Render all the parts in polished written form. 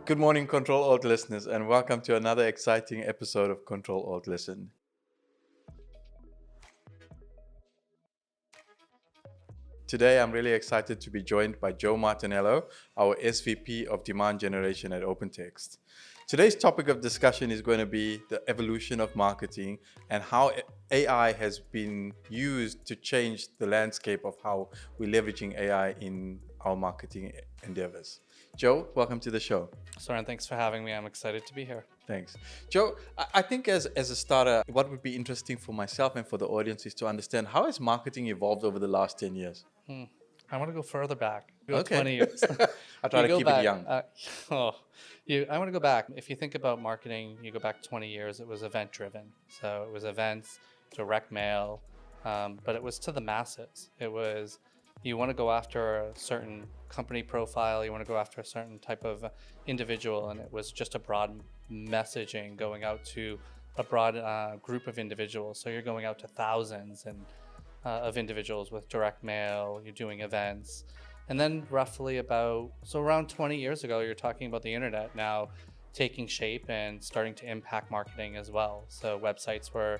Good morning, Control Alt listeners, and welcome to another exciting episode of Control Alt Listen. Today, I'm really excited to be joined by Joe Martiniello, our SVP of Demand Generation at OpenText. Today's topic of discussion is going to be the evolution of marketing and how AI has been used to change the landscape of how we're leveraging AI in our marketing endeavors. Joe, welcome to the show. Suren, thanks for having me. I'm excited to be here. Thanks. Joe, I think as a starter, what would be interesting for myself and for the audience is to understand how has marketing evolved over the last 10 years? I want to go further back. Go Okay. 20 years. I try You to go keep back, it young. I want to go back. If you think about marketing, you go back 20 years, it was event driven. So it was events, direct mail, but it was to the masses. It was, you want to go after a certain company profile, you want to go after a certain type of individual, and it was just a broad messaging going out to a broad group of individuals. So you're going out to thousands of individuals with direct mail, you're doing events. And then around 20 years ago, you're talking about the internet now taking shape and starting to impact marketing as well. So websites were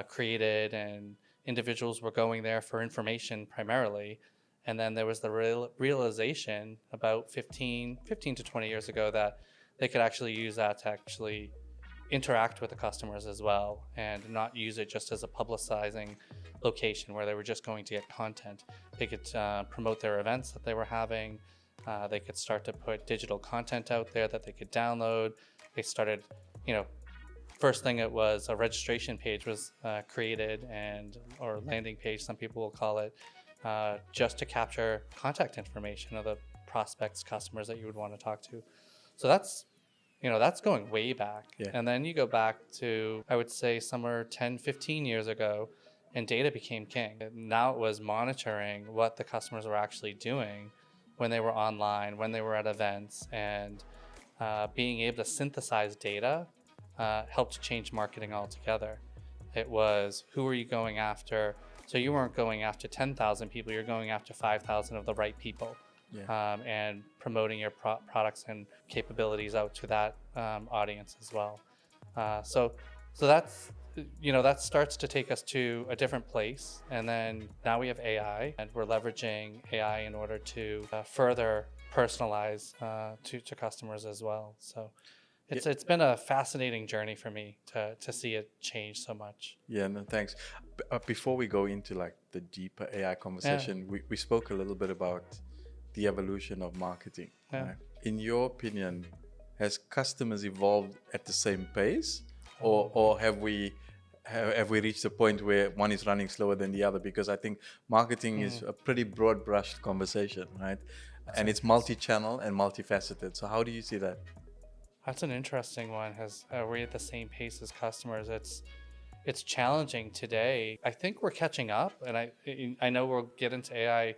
created and individuals were going there for information primarily. And then there was the realization about 15 to 20 years ago that they could actually use that to actually interact with the customers as well and not use it just as a publicizing location where they were just going to get content. They could promote their events that they were having. They could start to put digital content out there that they could download. They started, first thing it was a registration page was created or landing page, some people will call it, just to capture contact information of the prospects, customers that you would want to talk to. So that's going way back. Yeah. And then you go back to, I would say, somewhere 10, 15 years ago, and data became king. Now it was monitoring what the customers were actually doing when they were online, when they were at events, and being able to synthesize data helped change marketing altogether. It was, who are you going after? So you weren't going after 10,000 people, you're going after 5,000 of the right people. Yeah. And promoting your products and capabilities out to that audience as well. So that's, that starts to take us to a different place. And then now we have AI, and we're leveraging AI in order to further personalize to customers as well. So it's been a fascinating journey for me to see it change so much. Yeah, no, thanks. Before we go into like the deeper AI conversation, we spoke a little bit about the evolution of marketing. Yeah. Right? In your opinion, has customers evolved at the same pace, or have we reached a point where one is running slower than the other? Because I think marketing is a pretty broad-brushed conversation, right? And it's multi-channel and multifaceted. So how do you see that? That's an interesting one. Are we at the same pace as customers? It's challenging today. I think we're catching up, and I know we'll get into AI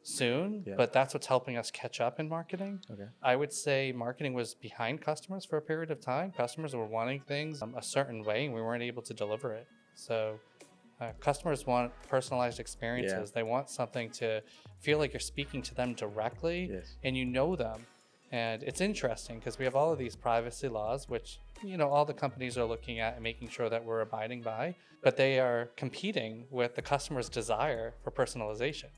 soon, but that's what's helping us catch up in marketing. Okay. I would say marketing was behind customers for a period of time. Customers were wanting things a certain way, and we weren't able to deliver it. So customers want personalized experiences. They want something to feel like you're speaking to them directly, and you know them. And it's interesting because we have all of these privacy laws, which all the companies are looking at and making sure that we're abiding by, but they are competing with the customer's desire for personalization.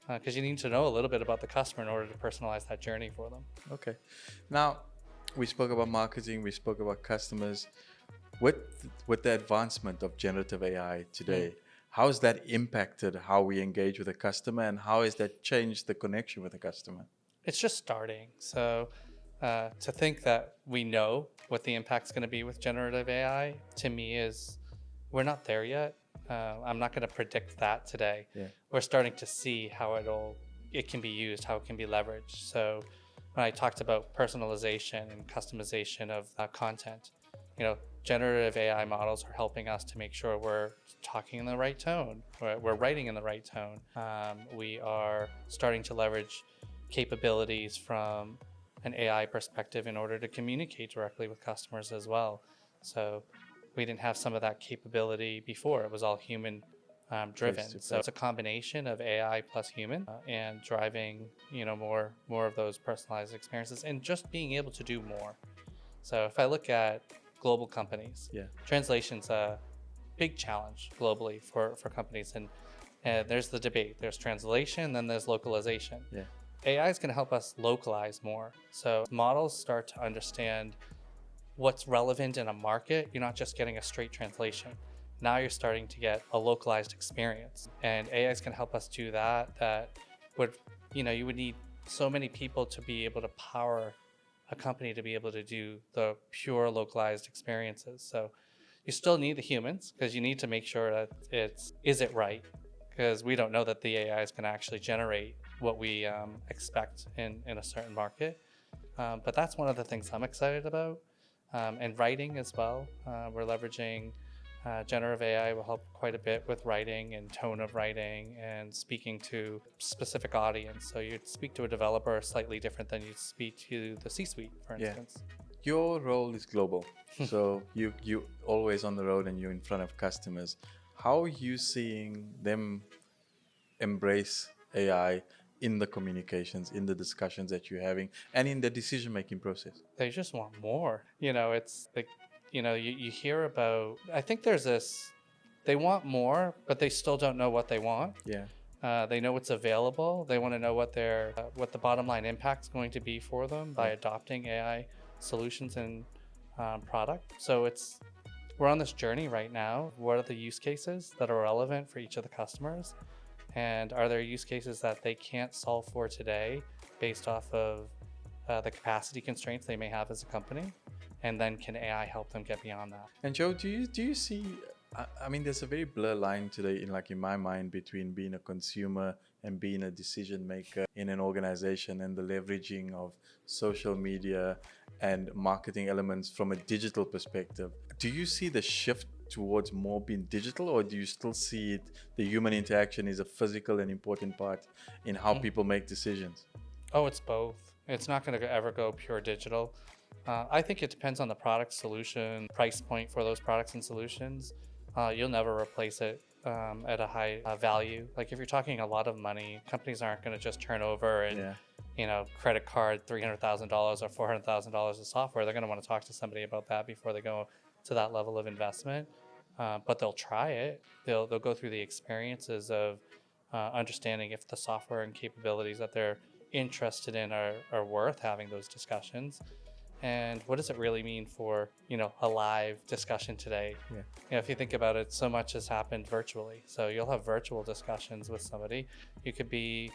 Because you need to know a little bit about the customer in order to personalize that journey for them. Okay. Now, we spoke about marketing, we spoke about customers. With the advancement of generative AI today, how has that impacted how we engage with the customer, and how has that changed the connection with the customer? It's just starting. So to think that we know what the impact's going to be with generative AI, to me, we're not there yet. I'm not going to predict that today. We're starting to see how it can be used, how it can be leveraged. So when I talked about personalization and customization of content, generative AI models are helping us to make sure we're talking in the right tone, we're writing in the right tone. We are starting to leverage capabilities from an AI perspective in order to communicate directly with customers as well. So we didn't have some of that capability before. It was all human driven. So it's a combination of AI plus human and driving, more of those personalized experiences and just being able to do more. So if I look at global companies, translation's a big challenge globally for companies. And there's the debate. There's translation, then there's localization. AI is going to help us localize more. So models start to understand what's relevant in a market. You're not just getting a straight translation. Now you're starting to get a localized experience. And AI is going to help us do that. That would, you would need so many people to be able to power a company to be able to do the pure localized experiences. So you still need the humans because you need to make sure that is it right? Because we don't know that the AI is going to actually generate what we expect in a certain market. But that's one of the things I'm excited about. And writing as well. We're leveraging generative AI will help quite a bit with writing and tone of writing and speaking to specific audience. So you'd speak to a developer slightly different than you'd speak to the C-suite, for instance. Your role is global. So you always on the road and you're in front of customers. How are you seeing them embrace AI in the communications, in the discussions that you're having, and in the decision-making process? They just want more. It's like, you hear about, I think there's this, they want more, but they still don't know what they want. They know what's available. They want to know what the bottom line impact is going to be for them by adopting AI solutions and product. So we're on this journey right now. What are the use cases that are relevant for each of the customers? And are there use cases that they can't solve for today based off of the capacity constraints they may have as a company? And then can AI help them get beyond that? And Joe, do you see, I mean, there's a very blur line today in my mind between being a consumer and being a decision maker in an organization, and the leveraging of social media and marketing elements from a digital perspective. Do you see the shift towards more being digital, or do you still see the human interaction is a physical and important part in how people make decisions? Oh, it's both. It's not going to ever go pure digital. I think it depends on the product, solution, price point for those products and solutions. You'll never replace it at a high value. Like if you're talking a lot of money, companies aren't going to just turn over and credit card $300,000 or $400,000 of software. They're going to want to talk to somebody about that before they go to that level of investment. But they'll try it. They'll go through the experiences of understanding if the software and capabilities that they're interested in are worth having those discussions. And what does it really mean for, a live discussion today? If you think about it, so much has happened virtually. So you'll have virtual discussions with somebody. You could be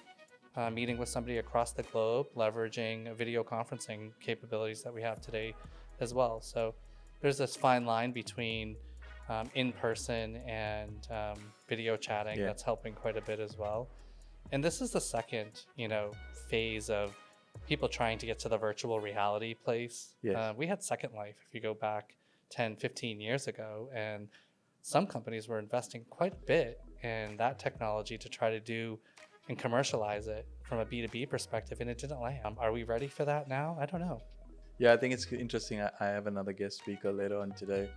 meeting with somebody across the globe, leveraging video conferencing capabilities that we have today as well. So there's this fine line between in-person and video chatting that's helping quite a bit as well. And this is the second, phase of people trying to get to the virtual reality place. We had Second Life, if you go back 10, 15 years ago, and some companies were investing quite a bit in that technology to try to do and commercialize it from a B2B perspective, and it didn't land. Are we ready for that now? I don't know. Yeah, I think it's interesting. I have another guest speaker later on today,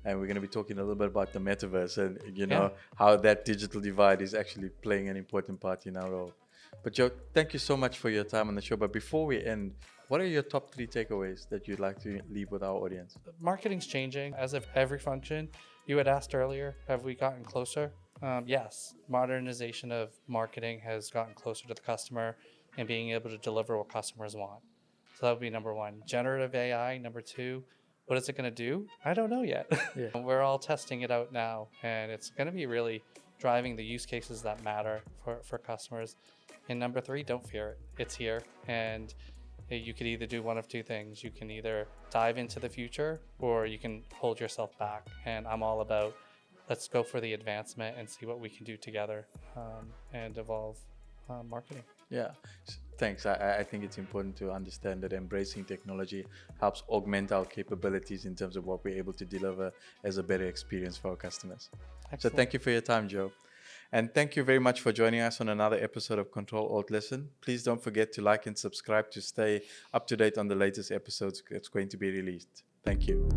and we're going to be talking a little bit about the metaverse and, how that digital divide is actually playing an important part in our role. But Joe, thank you so much for your time on the show. But before we end, what are your top 3 takeaways that you'd like to leave with our audience? Marketing's changing as of every function. You had asked earlier, have we gotten closer? Yes, modernization of marketing has gotten closer to the customer and being able to deliver what customers want. So that would be number 1. Generative AI, number 2. What is it going to do? I don't know yet. We're all testing it out now, and it's going to be really driving the use cases that matter for customers. And number 3, don't fear it. It's here, and you could either do one of 2 things. You can either dive into the future, or you can hold yourself back. And I'm all about, let's go for the advancement and see what we can do together and evolve marketing. Yeah, thanks. I think it's important to understand that embracing technology helps augment our capabilities in terms of what we're able to deliver as a better experience for our customers. Excellent. So thank you for your time, Joe. And thank you very much for joining us on another episode of CTRL ALT Listen. Please don't forget to like and subscribe to stay up to date on the latest episodes that's going to be released. Thank you.